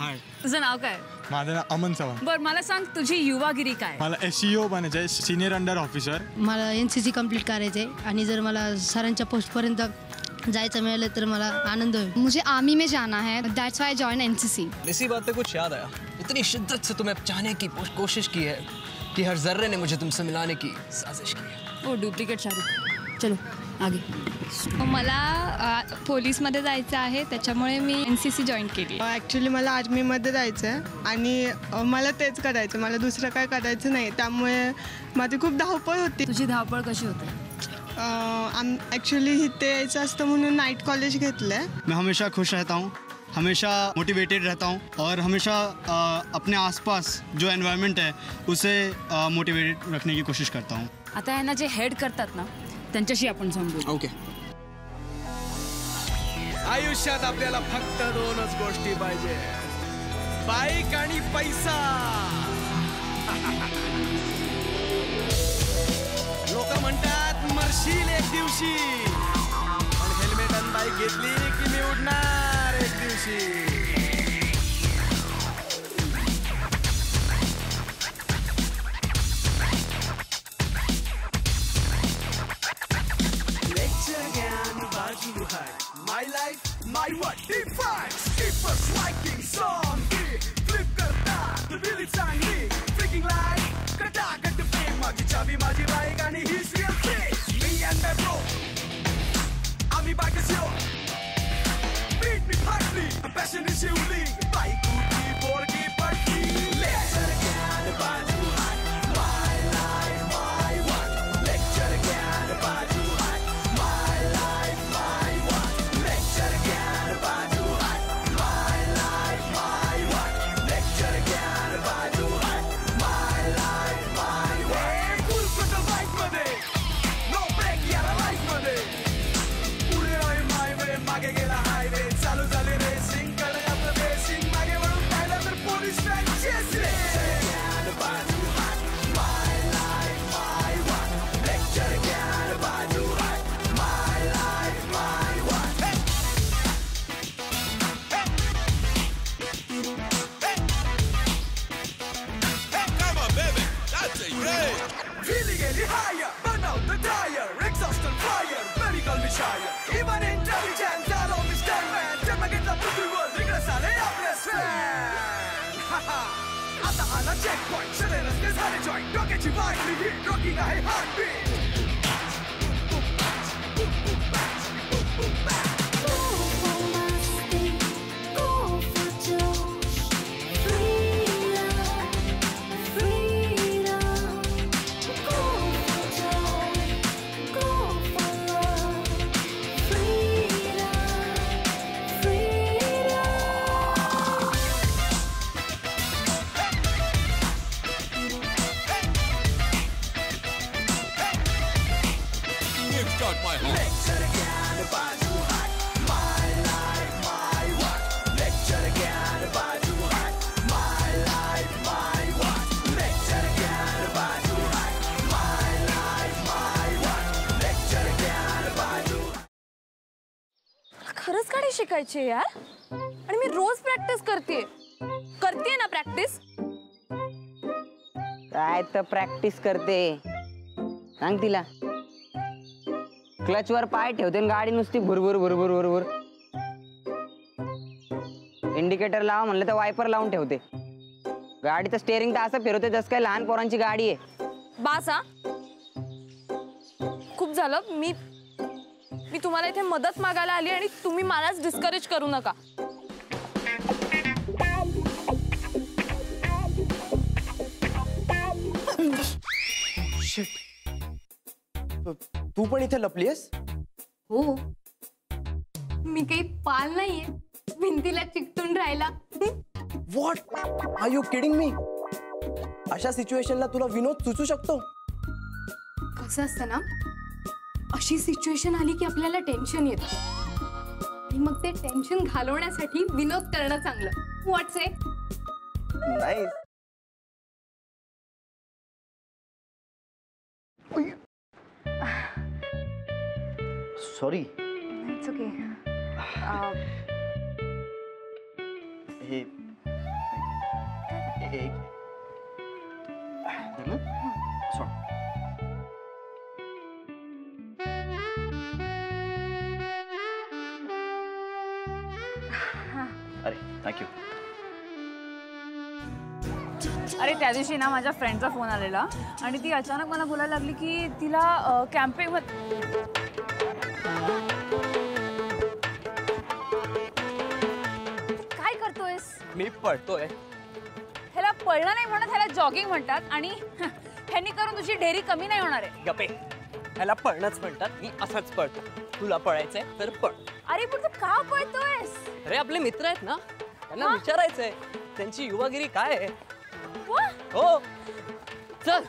हाय. तुझं नाव काय? माझं नाव अमन चव्हाण. बरं मला सांग तुझी युवागिरी काय? मला SEO बनायचं आहे, सिनियर अंडर ऑफिसर. मला NCC कंप्लीट करायचं आहे आणि जर मला सरांच्या पोस्टपर्यंत जायचं मिळालं तर मला आनंद होईल. मुझे आर्मी में जाना है, that's why I join NCC. इसी बात पे कुछ याद आया. इतनी शिद्दत से तुम्हें चाहने की कोशिश की है कि हर जर्रे ने मुझे तुमसे मिलाने की साजिश की है. ओ डुप्लिकेट शाहरुख. चलो आगे. मला पोलीसमध्ये जायचं आहे, त्याच्यामुळे मी NCC जॉईन केली. ॲक्च्युली मला आर्मीमध्ये जायचं आहे आणि मला तेच करायचं, मला दुसरं काय करायचं नाही. त्यामुळे माझी खूप धावपळ होती. तुझी धावपळ कशी होते? ॲक्च्युली इथे यायचं असतं म्हणून नाईट कॉलेज घेतलं आहे. मैं हमेशा खुश रहता हूँ, हमेशा मोटिवेटेड रहता हूँ और हमेशा अपने आसपास जो एनवायरनमेंट है उसे मोटिवेटेड रखने की कोशिश करता हूँ. आता यांना जे हेड करतात ना त्यांच्याशी आपण समजू. ओके. आयुष्यात आपल्याला फक्त दोनच गोष्टी पाहिजे, बाईक आणि पैसा. लोक म्हणतात मरशील एक दिवशी, पण हेल्मेट आणि बाईक घेतली की मी उडणार एक दिवशी. My life, my what defines. Keep us liking song. Flip करता तू really चांगली. Freaking life, कटा कट प्रेम. माझी चावी माझी बाईक आणि हीच real face. Me and my bro, आम्ही बाईकच Beat me partly, passion is Shivli. Bike उठी पोरगी पडली. Lecture घ्या बाजू हात. My life, my what. Lecture घ्या बाजू हात. My life, my what. Lecture घ्या बाजू हात. My life, my what. Lecture घ्या बाजू हात. My life, my what. Full throttle bike मध्ये, no break याला life मध्ये. पुढे आहे my way, मागे गेला highway. चालू झाली racing, कडे आपलं racing. मागे वळून पाहिलं तर पोलीस van chasing. Lecture घ्या बाजू हात. My life, my what. Lecture घ्या बाजू हात. My life, my what. Come on, baby, that's it, great. Really getting higher, burn out the tire, exhaust on fire, baby call me Shire. Even intelligent, I'll always stand man. जन्म घेतला पृथ्वीवर, तिकडे साले आपले fan. आता आला checkpoint, सगळे रस्ते झाले joint. डोक्याची वाढली hit, rocking आहे heartbeat. खरंच गाडी शिकायची यार, आणि मी रोज प्रॅक्टिस करते ना प्रॅक्टिस. काय तर प्रॅक्टिस करते, सांग तिला. क्लच वर पाय ठेवते गाडी नुसती भुरभुर भुरभुर भुरभुर. इंडिकेटर लावा म्हणलं तर वायपर लावून ठेवते. गाडीचं स्टेअरिंग तर असं फिरवते जसं काय लहान पोरांची गाडी आहे. बास हा, खूप झालं. मी तुम्हाला इथे मदत मागायला आली आणि तुम्ही मलाच डिस्करेज करू नका. तू पण इथे लपलीयस? हो, मी काही पाल नाहीये भिंतीला चिकटून राहिला. What? Are you kidding me? अशा सिच्युएशनला तुला विनोद सुचू शकतो? कसं असतं ना, अशी सिच्युएशन आली की आपल्याला टेन्शन येतं आणि मग ते टेन्शन घालवण्यासाठी विनोद करणं चांगलं. व्हॉट्स इट? नाही. सॉरी. It's okay. हे एक सोड. अरे थँक्यू. अरे त्या दिवशी ना माझ्या फ्रेंडचा फोन आलेला आणि ती अचानक मला बोलायला लागली की तिला कॅम्पिंग काय करतोयस? मी पळतोय. ह्याला पळणं नाही म्हणत, ह्याला जॉगिंग म्हणतात आणि ह्यांनी करून तुझी ढेरी कमी नाही होणार आहे. गप्पे. ह्याला पळणंच म्हणतात. मी असाच पळतो. तुला पळायचंय तर पळ. अरे पण तू का पळतोयस? अरे आपले मित्र आहेत ना, त्यांना विचारायचंय त्यांची युवागिरी काय आहे. हो चल.